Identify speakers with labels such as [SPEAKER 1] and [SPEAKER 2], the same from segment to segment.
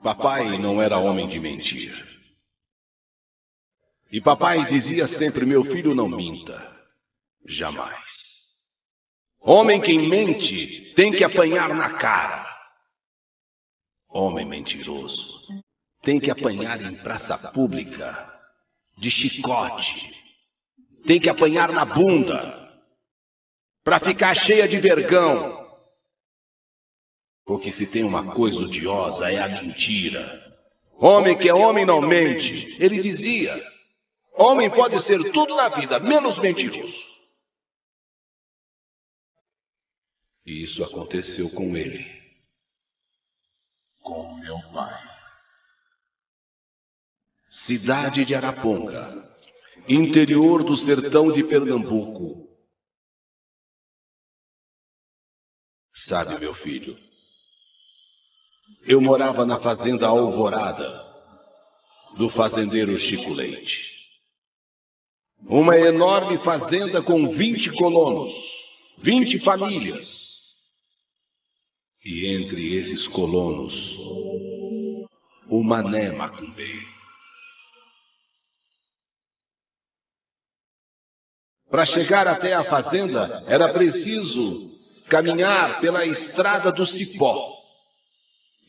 [SPEAKER 1] Papai não era homem de mentir. E papai dizia sempre: meu filho, não minta. Jamais. Homem que mente tem que apanhar na cara. Homem mentiroso tem que apanhar em praça pública, de chicote. Tem que apanhar na bunda, para ficar cheia de vergão. Porque se tem uma coisa odiosa é a mentira. Homem que é homem não mente. Ele dizia: homem pode ser tudo na vida, menos mentiroso. E isso aconteceu com ele, com meu pai. Cidade de Araponga, interior do sertão de Pernambuco. Sabe, meu filho, eu morava na fazenda Alvorada, do fazendeiro Chico Leite. Uma enorme fazenda com 20 colonos, 20 famílias. E entre esses colonos, o Mané Macumbeiro. Para chegar até a fazenda, era preciso caminhar pela Estrada do Cipó.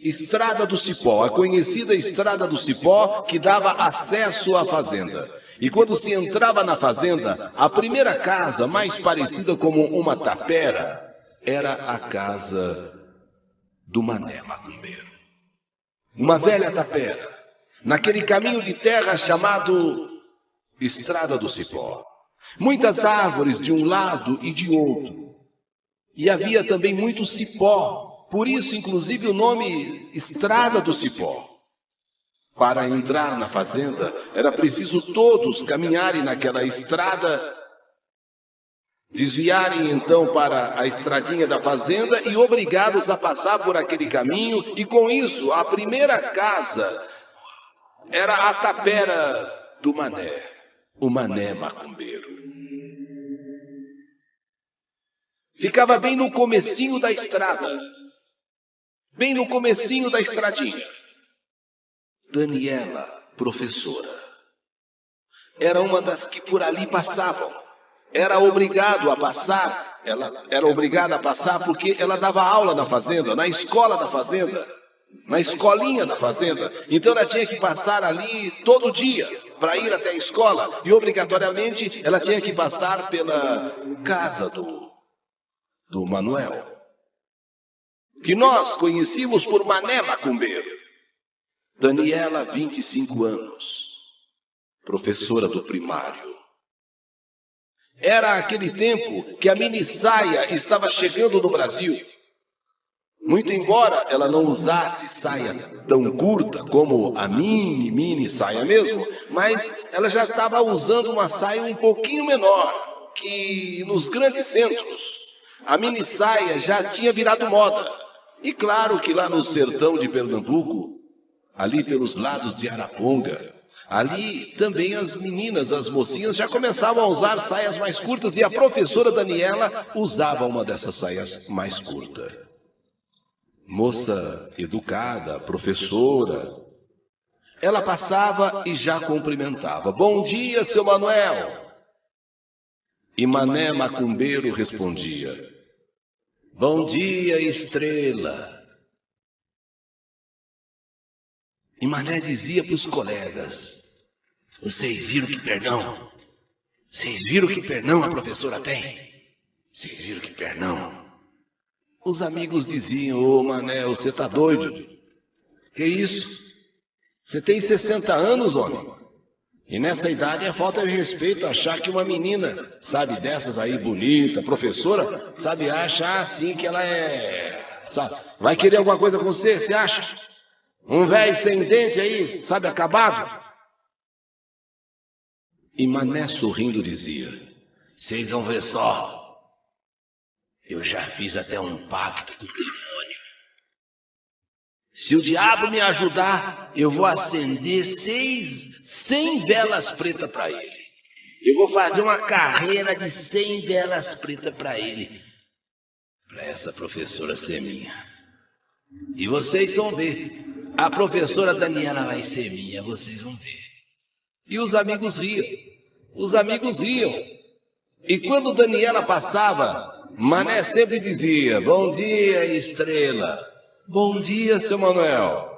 [SPEAKER 1] Estrada do Cipó, a conhecida Estrada do Cipó que dava acesso à fazenda. E quando se entrava na fazenda, a primeira casa, mais parecida como uma tapera, era a casa do Mané Macumbeiro. Uma velha tapera, naquele caminho de terra chamado Estrada do Cipó. Muitas árvores de um lado e de outro. E havia também muito cipó, por isso, inclusive, o nome Estrada do Cipó. Para entrar na fazenda, era preciso todos caminharem naquela estrada, desviarem então para a estradinha da fazenda e obrigados a passar por aquele caminho. E com isso, a primeira casa era a tapera do Mané, o Mané Macumbeiro. Ficava bem no comecinho da estrada, bem no comecinho da estradinha. Daniela, professora, era uma das que por ali passavam. Era obrigado a passar, ela era obrigada a passar porque ela dava aula na fazenda, na escola da fazenda, na escolinha da fazenda. Então ela tinha que passar ali todo dia para ir até a escola. E obrigatoriamente ela tinha que passar pela casa do Manuel, que nós conhecíamos por Mané Macumbeiro. Daniela, 25 anos, professora do primário. Era aquele tempo que a minissaia estava chegando no Brasil. Muito embora ela não usasse saia tão curta como a mini saia mesmo, mas ela já estava usando uma saia um pouquinho menor, que nos grandes centros a minissaia já tinha virado moda. E claro que lá no sertão de Pernambuco, ali pelos lados de Araponga, ali também as meninas, as mocinhas já começavam a usar saias mais curtas e a professora Daniela usava uma dessas saias mais curtas. Moça educada, professora, ela passava e já cumprimentava. Bom dia, seu Manuel. E Mané Macumbeiro respondia: bom dia, Estrela. E Mané dizia para os colegas: vocês viram que pernão? Vocês viram que pernão a professora tem? Vocês viram que pernão? Os amigos diziam: ô Mané, você tá doido? Que isso? Você tem 60 anos, homem. E nessa idade é falta de respeito achar que uma menina, sabe, dessas aí, bonita, professora, sabe, acha assim que ela é... sabe, vai querer alguma coisa com você, você acha? Um velho sem dente aí, sabe, acabado? E Mané sorrindo dizia: vocês vão ver só, eu já fiz até um pacto com o demônio. Se o diabo me ajudar, eu vou acender 100 velas pretas para ele. Eu vou fazer uma carreira de 100 velas pretas para ele, para essa professora ser minha. E vocês vão ver. A professora Daniela vai ser minha, vocês vão ver. E os amigos riam. Os amigos riam. E quando Daniela passava, Mané sempre dizia: bom dia, Estrela. Bom dia, seu Manuel.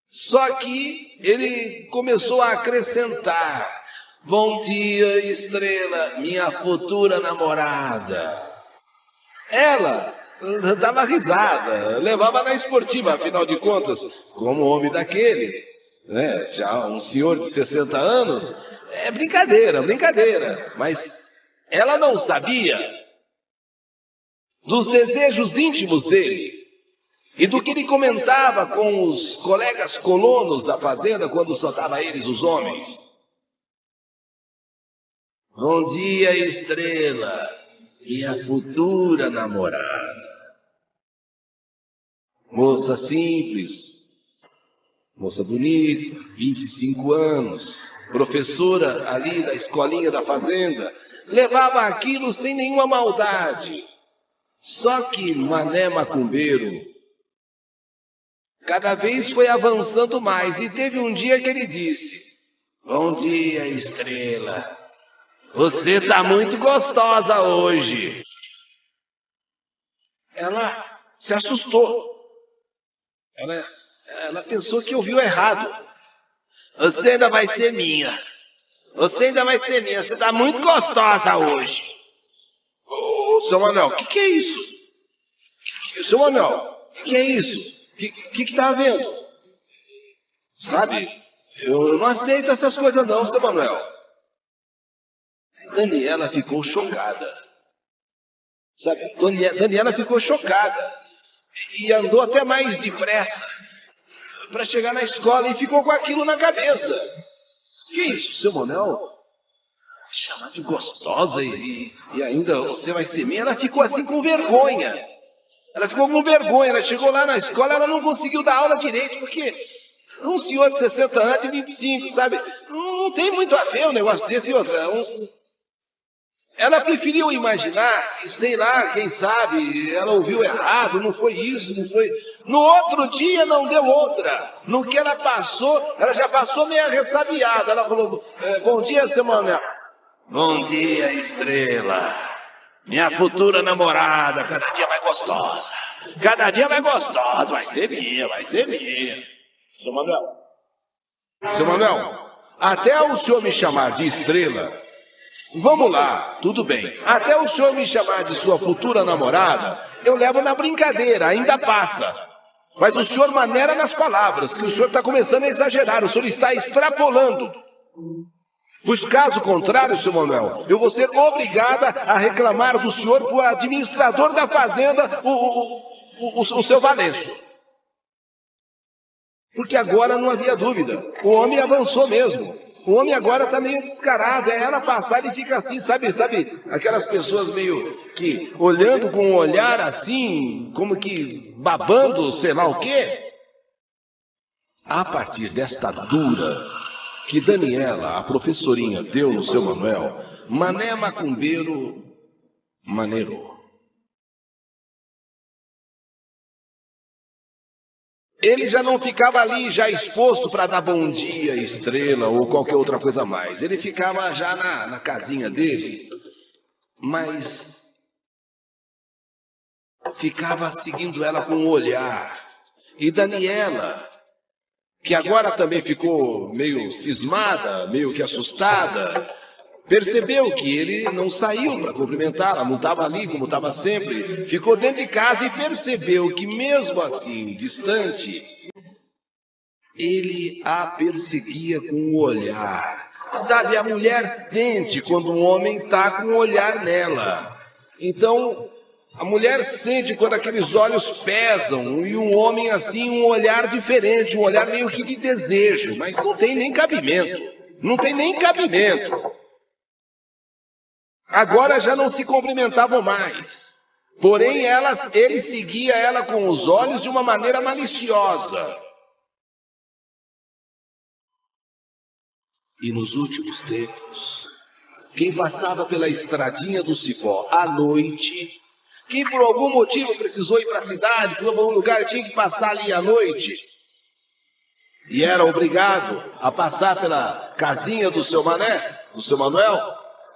[SPEAKER 1] Só que ele começou a acrescentar: bom dia, Estrela, minha futura namorada. Ela dava risada, levava na esportiva, afinal de contas, como homem daquele, né, já um senhor de 60 anos, é brincadeira, brincadeira. Mas ela não sabia dos desejos íntimos dele. E do que ele comentava com os colegas colonos da fazenda quando soltava eles, os homens. Bom dia, Estrela, minha futura namorada. Moça simples, moça bonita, 25 anos, professora ali da escolinha da fazenda, levava aquilo sem nenhuma maldade. Só que Mané Macumbeiro cada vez foi avançando mais, e teve um dia que ele disse: bom dia, Estrela. Você tá muito gostosa hoje. Ela se assustou. Ela pensou que ouviu errado. Você ainda vai ser minha. Você ainda vai ser minha. Você tá muito gostosa hoje. Ô, seu Manuel, o que é isso? Seu Manuel, o que é isso? O que tá havendo? Sabe, eu não aceito essas coisas não, seu Manuel. Daniela ficou chocada. Sabe, Daniela ficou chocada. E andou até mais depressa para chegar na escola e ficou com aquilo na cabeça. Que isso, seu Manuel? Chamar de gostosa e ainda você vai ser minha? Ela ficou assim com vergonha. Ela ficou com vergonha, ela chegou lá na escola, ela não conseguiu dar aula direito, porque um senhor de 60 anos, de 25, sabe? Não tem muito a ver um negócio desse e outra. Ela preferiu imaginar, que, sei lá, quem sabe, ela ouviu errado, não foi isso, não foi... No outro dia não deu outra. No que ela passou, ela já passou meio ressabiada. Ela falou: bom dia, seu Manuel. Bom dia, Estrela. Minha futura namorada, cada dia mais gostosa. Cada dia mais gostosa. Vai ser minha, vai ser minha. Seu Manuel, até o senhor me chamar de Estrela, vamos lá, tudo bem. Até o senhor me chamar de sua futura namorada, eu levo na brincadeira, ainda passa. Mas o senhor maneira nas palavras, que o senhor está começando a exagerar, o senhor está extrapolando. Pois caso contrário, seu Manuel, eu vou ser obrigada a reclamar do senhor para o administrador da fazenda, o seu Valenço. Porque agora não havia dúvida, o homem avançou mesmo. O homem agora está meio descarado, é ela passar e fica assim, sabe, aquelas pessoas meio que olhando com um olhar assim, como que babando, sei lá o quê. A partir desta dura que Daniela, a professorinha, deu no seu Manuel, Mané Macumbeiro maneirou. Ele já não ficava ali já exposto para dar bom dia, Estrela ou qualquer outra coisa mais. Ele ficava já na casinha dele, mas ficava seguindo ela com o olhar. E Daniela, que agora também ficou meio cismada, meio que assustada, percebeu que ele não saiu para cumprimentá-la, não estava ali como estava sempre, ficou dentro de casa e percebeu que mesmo assim, distante, ele a perseguia com o olhar. Sabe, a mulher sente quando um homem está com o olhar nela. Então, a mulher sente quando aqueles olhos pesam e um homem assim, um olhar diferente, um olhar meio que de desejo, mas não tem nem cabimento, não tem nem cabimento. Agora já não se cumprimentavam mais, porém ele seguia ela com os olhos de uma maneira maliciosa. E nos últimos tempos, quem passava pela estradinha do Cipó à noite que por algum motivo precisou ir para a cidade, para algum lugar, tinha que passar ali à noite, e era obrigado a passar pela casinha do seu Mané, do seu Manuel,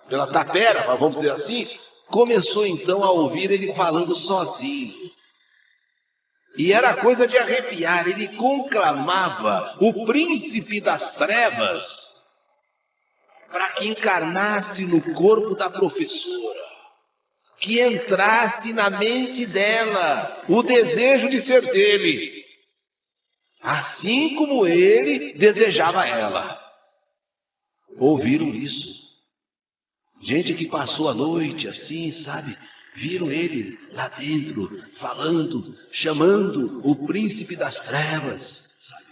[SPEAKER 1] pela tapera, vamos dizer assim, começou então a ouvir ele falando sozinho. E era coisa de arrepiar, ele conclamava o príncipe das trevas para que encarnasse no corpo da professora, que entrasse na mente dela o desejo de ser dele, assim como ele desejava ela. Ouviram isso? Gente que passou a noite assim, sabe? Viram ele lá dentro, falando, chamando o príncipe das trevas, sabe?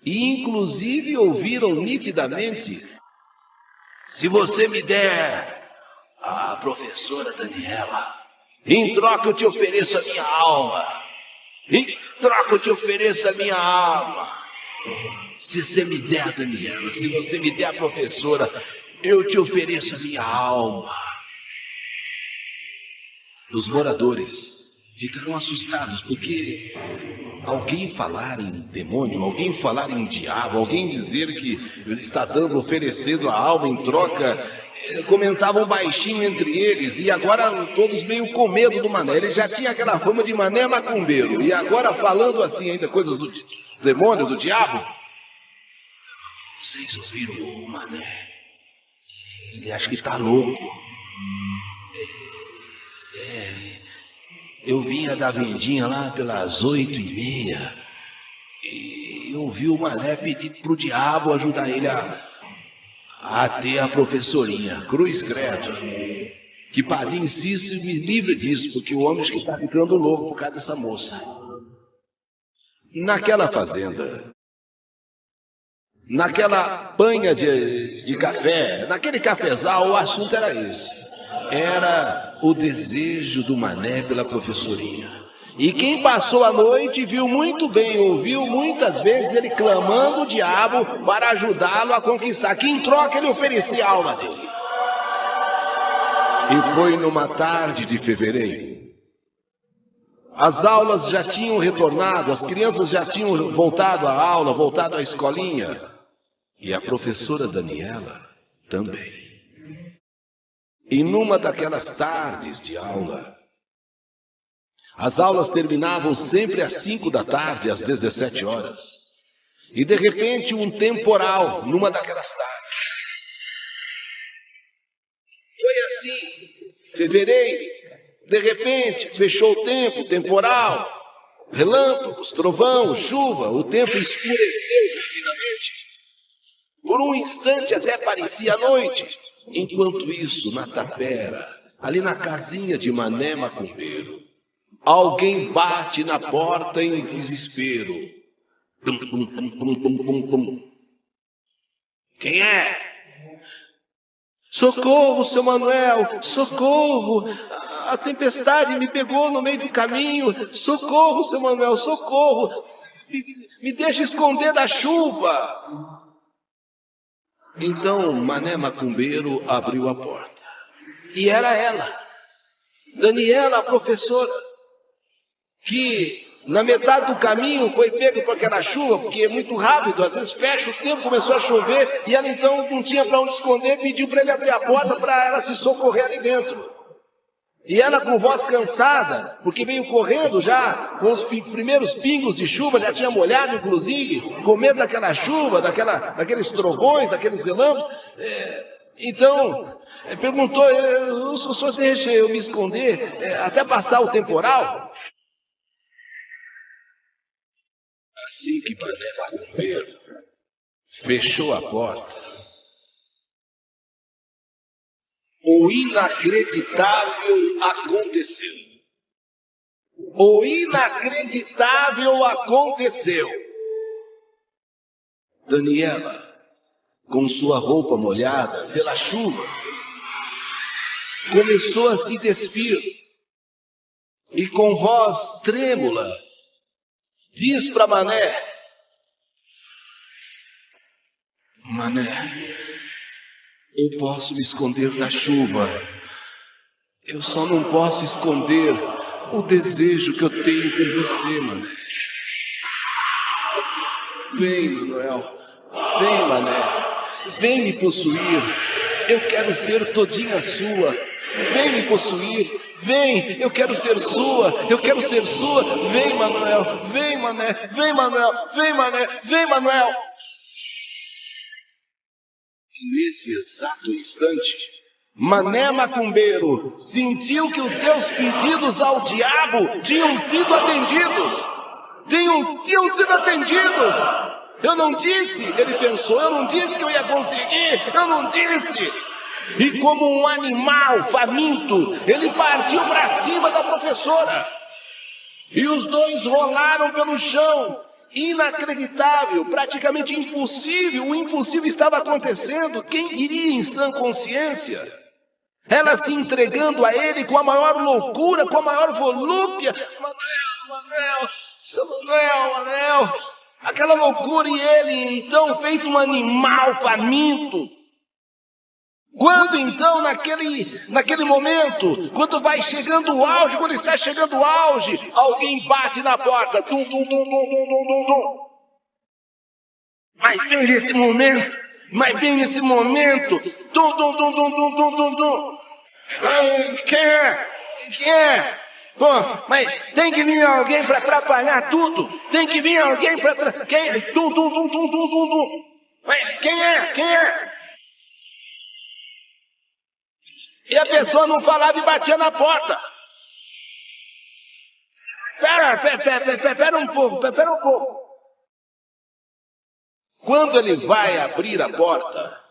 [SPEAKER 1] E inclusive ouviram nitidamente: se você me der a professora Daniela, em troca eu te ofereço a minha alma. Em troca eu te ofereço a minha alma. Se você me der a Daniela, se você me der a professora, eu te ofereço a minha alma. Os moradores ficaram assustados, porque alguém falar em demônio, alguém falar em diabo, alguém dizer que está dando, oferecendo a alma em troca, comentavam baixinho entre eles, e agora todos meio com medo do Mané. Ele já tinha aquela fama de Mané macumbeiro, e agora falando assim ainda coisas do demônio, do diabo. Vocês ouviram o Mané? Ele acha que está louco. Eu vinha da vendinha lá pelas 8h30 e eu vi o Mané pedir pro diabo ajudar ele a ter a professorinha. Cruz credo. Que padrinho insiste me livre disso, porque o homem acho que está ficando louco por causa dessa moça. Naquela fazenda, naquela panha de café, naquele cafezal, o assunto era esse. Era o desejo do Mané pela professorinha. E quem passou a noite viu muito bem, ouviu muitas vezes ele clamando o diabo para ajudá-lo a conquistar, que em troca ele oferecia a alma dele. E foi numa tarde de fevereiro. As aulas já tinham retornado, as crianças já tinham voltado à aula, voltado à escolinha. E a professora Daniela também. E numa daquelas tardes de aula, as aulas terminavam sempre às 5 da tarde, às 17 horas. E de repente um temporal numa daquelas tardes. Foi assim, fevereiro, de repente fechou o tempo, temporal, relâmpagos, trovão, chuva, o tempo escureceu rapidamente. Por um instante até parecia noite. Enquanto isso, na tapera, ali na casinha de Mané macumbeiro, alguém bate na porta em desespero. Tum, tum, tum, tum, tum, tum, tum. Quem é? Socorro, seu Manuel, socorro! A tempestade me pegou no meio do caminho. Socorro, seu Manuel, socorro! Me deixa esconder da chuva. Então Mané macumbeiro abriu a porta. E era ela, Daniela, a professora, que na metade do caminho foi pega por aquela chuva, porque é muito rápido, às vezes fecha o tempo, começou a chover, e ela então não tinha para onde esconder, pediu para ele abrir a porta para ela se socorrer ali dentro. E ela com voz cansada, porque veio correndo já, com os primeiros pingos de chuva, já tinha molhado inclusive, com medo daquela chuva, daqueles trovões, daqueles relâmpagos. Então, perguntou, o senhor deixa eu me esconder até passar o temporal? Assim que Mané macumbeiro fechou a porta, o inacreditável aconteceu. O inacreditável aconteceu. Daniela, com sua roupa molhada pela chuva, começou a se despir e com voz trêmula diz para Mané: Mané, eu posso me esconder da chuva. Eu só não posso esconder o desejo que eu tenho por você, Mané. Vem, Manuel. Vem, Mané. Vem me possuir. Eu quero ser todinha sua. Vem me possuir. Vem, eu quero ser sua. Eu quero ser sua. Vem, Manuel. Vem, Mané. Vem, Manuel. Vem, Mané. Vem, Manuel. E nesse exato instante, Mané Macumbeiro sentiu que os seus pedidos ao diabo tinham sido atendidos. Tinham sido atendidos. Eu não disse, ele pensou, eu não disse que eu ia conseguir, eu não disse. E como um animal faminto, ele partiu para cima da professora. E os dois rolaram pelo chão. Inacreditável, praticamente impossível. O impossível estava acontecendo. Quem diria em sã consciência? Ela se entregando a ele com a maior loucura, com a maior volúpia. Manuel, seu Manuel. Aquela loucura e ele, então, feito um animal faminto. Quando, então, naquele momento, quando vai chegando o auge, quando está chegando o auge, alguém bate na porta. Tum, tum, tum, tum, tum, tum, tum, tum. Mas bem nesse momento, tum, tum, tum, tum, tum, tum, tum, tum. Quem é? Pô, mas tem que vir alguém para atrapalhar tudo. Tem que vir alguém para atrapalhar. Tum, tum, tum, tum, tum, tum, tum. Mas quem é? E a pessoa não falava e batia na porta. Pera um pouco. Quando ele vai abrir a porta,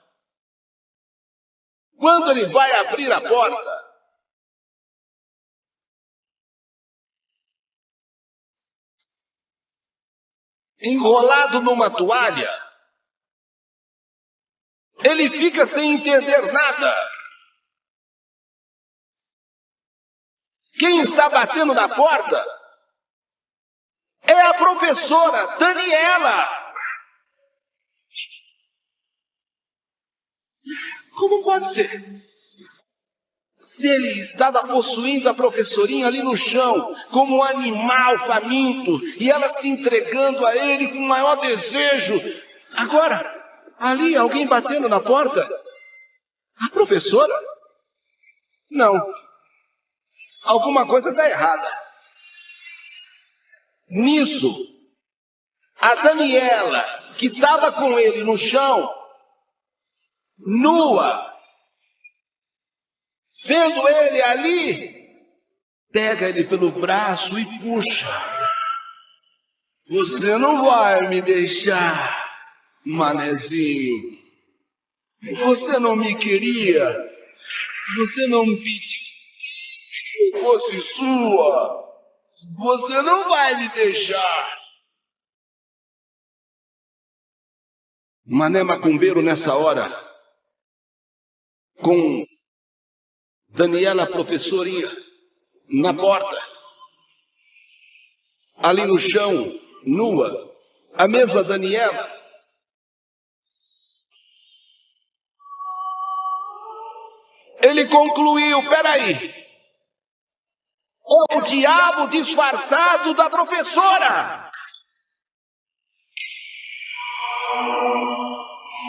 [SPEAKER 1] enrolado numa toalha, ele fica sem entender nada. Quem está batendo na porta é a professora Daniela. Como pode ser? Se ele estava possuindo a professorinha ali no chão, como um animal faminto, e ela se entregando a ele com o maior desejo. Agora, ali alguém batendo na porta? A professora? Não. Alguma coisa está errada. Nisso, a Daniela, que estava com ele no chão, nua, vendo ele ali, pega ele pelo braço e puxa. Você não vai me deixar, manezinho. Você não me queria. Você não me pediu que eu fosse sua. Você não vai me deixar. Mané Macumbeiro, nessa hora, com Daniela, professorinha, na porta, ali no chão, nua, a mesma Daniela. Ele concluiu, peraí, é o diabo disfarçado da professora.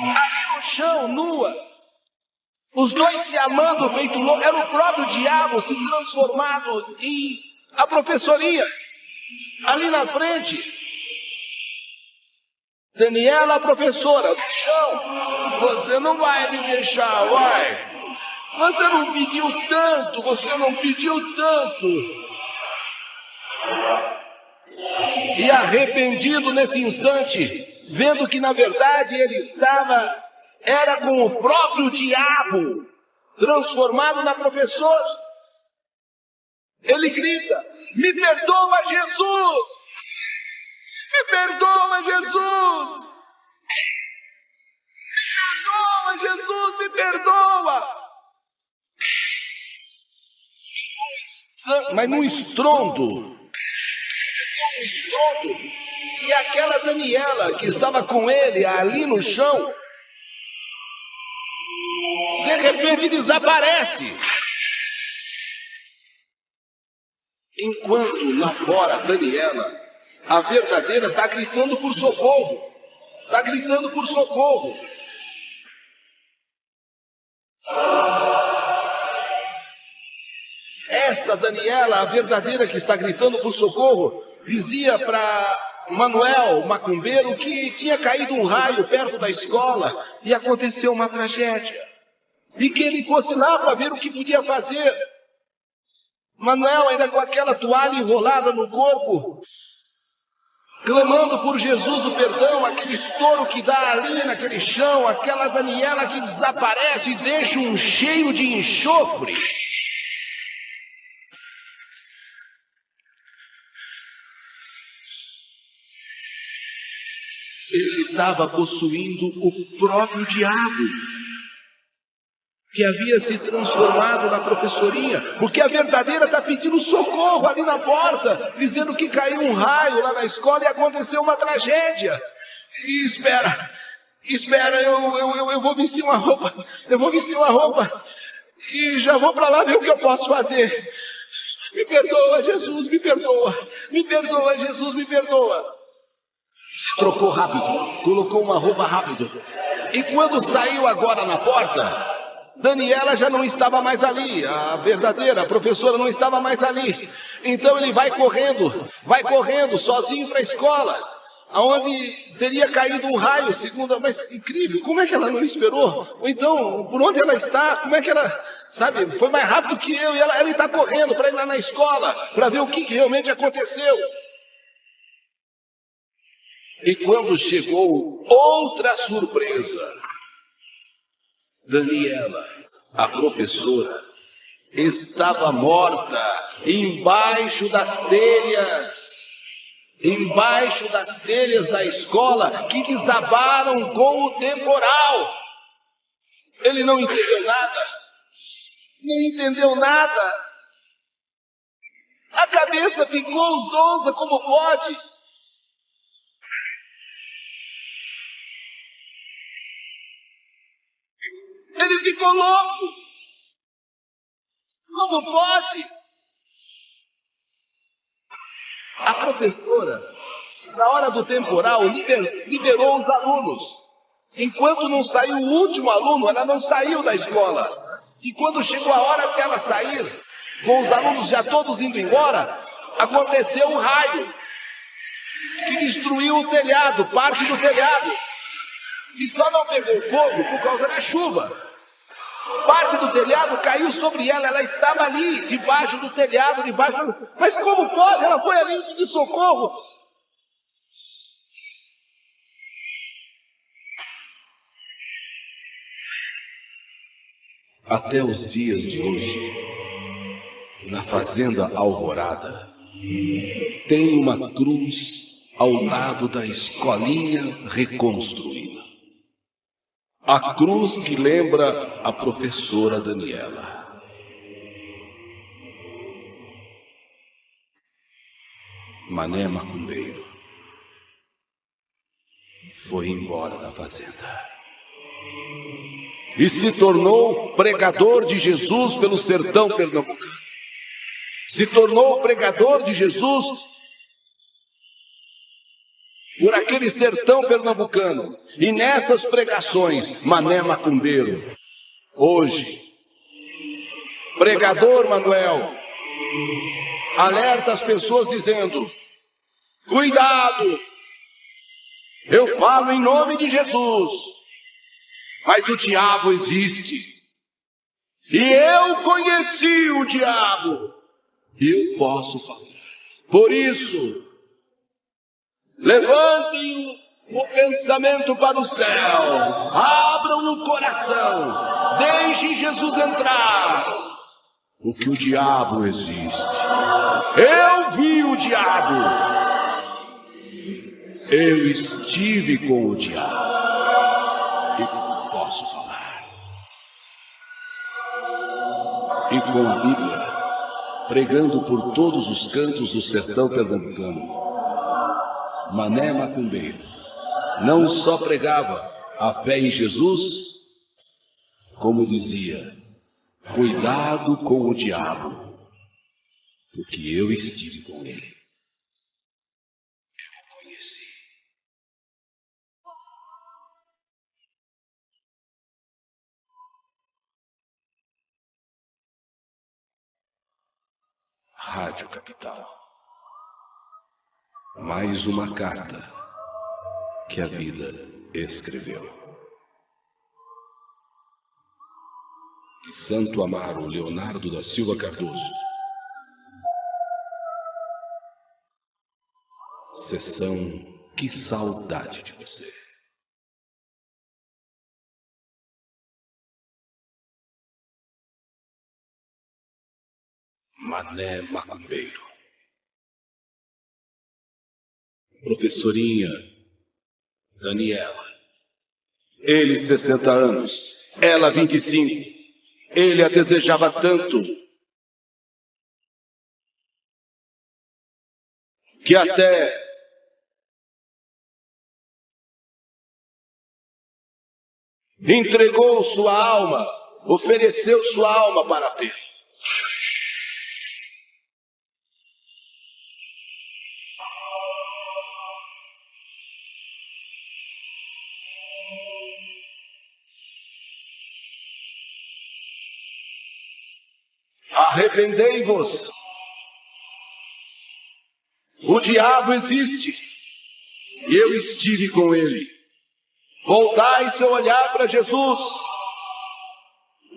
[SPEAKER 1] Ali no chão, nua, os dois se amando, feito louco, era o próprio diabo se transformado em a professorinha. Ali na frente, Daniela, a professora, no chão. Você não vai me deixar, vai. Você não pediu tanto. E arrependido nesse instante, vendo que na verdade ele era com o próprio diabo, transformado na professora. Ele grita, me perdoa, Jesus! Me perdoa, Jesus! Me perdoa, Jesus, me perdoa! Mas num estrondo, e aquela Daniela que estava com ele ali no chão, de repente desaparece. Enquanto lá fora, Daniela, a verdadeira, está gritando por socorro. Está gritando por socorro. Essa Daniela, a verdadeira que está gritando por socorro, dizia para Manuel, o macumbeiro, que tinha caído um raio perto da escola e aconteceu uma tragédia. E que ele fosse lá para ver o que podia fazer. Manuel, ainda com aquela toalha enrolada no corpo, clamando por Jesus o perdão, aquele estouro que dá ali naquele chão, aquela Daniela que desaparece e deixa um cheiro de enxofre. Ele estava possuindo o próprio diabo, que havia se transformado na professorinha, porque a verdadeira está pedindo socorro ali na porta, dizendo que caiu um raio lá na escola e aconteceu uma tragédia. E espera, eu vou vestir uma roupa, e já vou para lá ver o que eu posso fazer. Me perdoa, Jesus, me perdoa, Jesus, me perdoa. Se trocou rápido, colocou uma roupa rápido, e quando saiu agora na porta, Daniela já não estava mais ali, a verdadeira, a professora não estava mais ali. Então ele vai correndo sozinho para a escola, aonde teria caído um raio, segundo, mas incrível, como é que ela não esperou? Ou então, por onde ela está, como é que ela, sabe, foi mais rápido que eu, e ela está correndo para ir lá na escola, para ver o que realmente aconteceu. E quando chegou outra surpresa, Daniela, a professora, estava morta embaixo das telhas da escola que desabaram com o temporal. Ele não entendeu nada. A cabeça ficou zonza como pode. Ele ficou louco. Como pode? A professora, na hora do temporal, liberou os alunos. Enquanto não saiu o último aluno, ela não saiu da escola. E quando chegou a hora dela sair, com os alunos já todos indo embora, aconteceu um raio que destruiu o telhado, parte do telhado. E só não pegou fogo por causa da chuva. Parte do telhado caiu sobre ela, ela estava ali, debaixo do telhado, Mas como pode? Ela foi ali pedir socorro. Até os dias de hoje, na Fazenda Alvorada, tem uma cruz ao lado da escolinha reconstruída. A cruz que lembra a professora Daniela. Mané macumbeiro foi embora da fazenda e se tornou pregador de Jesus pelo sertão pernambucano. Se tornou pregador de Jesus por aquele sertão pernambucano. E nessas pregações, Mané macumbeiro, hoje, pregador Manuel, alerta as pessoas dizendo: cuidado, eu falo em nome de Jesus, mas o diabo existe. E eu conheci o diabo, e eu posso falar. Por isso, levantem o pensamento para o céu, abram o coração, deixem Jesus entrar, porque o diabo existe. Eu vi o diabo, eu estive com o diabo e posso falar. E com a Bíblia, pregando por todos os cantos do sertão pernambucano, Mané macumbeiro não só pregava a fé em Jesus, como dizia: cuidado com o diabo, porque eu estive com ele. Eu o conheci. Rádio Capital. Mais uma carta que a vida escreveu. De Santo Amaro Leonardo da Silva Cardoso. Sessão Que Saudade de Você. Mané Macumbeiro. Professorinha Daniela. Ele 60 anos, ela 25. Ele a desejava tanto que até entregou sua alma, ofereceu sua alma para tê-lo. Arrependei-vos. O diabo existe e eu estive com ele. Voltai seu olhar para Jesus,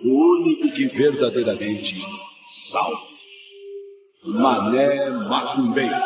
[SPEAKER 1] o único que verdadeiramente salva. Mané Macumbeiro.